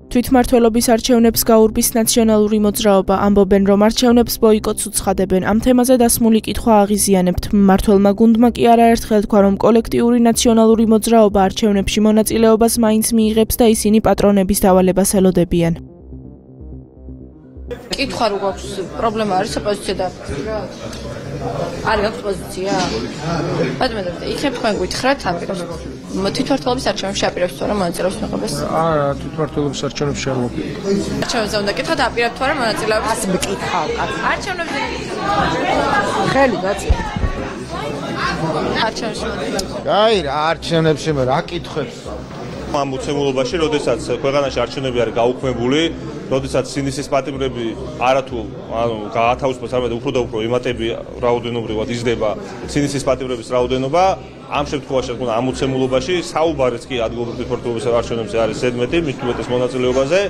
თვითმმართველობის არჩევნებს გაურბის ნაციონალური მოძრაობა, ამბობენ, რომ არჩევნებს ბოიკოტს უცხადებენ. ამ თემაზე დასმული კითხვა აღიზიანებთ. მმართველმა გუნდმა კი არაერთხელ თქვა, რომ კოლექტიური ნაციონალური მოძრაობა არჩევნებში მონაწილეობას მაინც მიიღებს და ისინი პატრონების დავალებას ელოდებიან. კითხვა რო გვაქვს პრობლემა არის ოპოზიცია და არის აქვს პოზიცია? ბატონო, იქნებ თქვენ გითხრათ ამერიკას თვითმმართველობის არჩევნებში აპირებს თუ არა მონაწილეობის მიღებას? არა, თვითმმართველობის არჩევნებში არ მოვიდა. არჩევნებზე უნდა გითხრათ აპირებთ თუ არა მონაწილეობის? ასე მკითხავ, არჩევნებზე ხელი გაწი. არჩევნებში მონაწილეობა. აი რა არჩევნებში მე რა კითხებს? ამ უცემულობაში, როდესაც ქვეყანაში არჩევნები არის გაუქმებული, როდესაც სინდისის პატიმრები არათუ გაათავისუფლოს, არამედ უფრო და უფრო იმატები რაოდენობრივად იზრდება სინდისის პატიმრების რაოდენობა, ამ შემთხვევაში თქო ამ უცემულობაში საუბარიც კი ადგილობრივ თვითმმართველობის არჩევნებზე არის ზედმეტი, მით უმეტეს მონაწილეობაზე.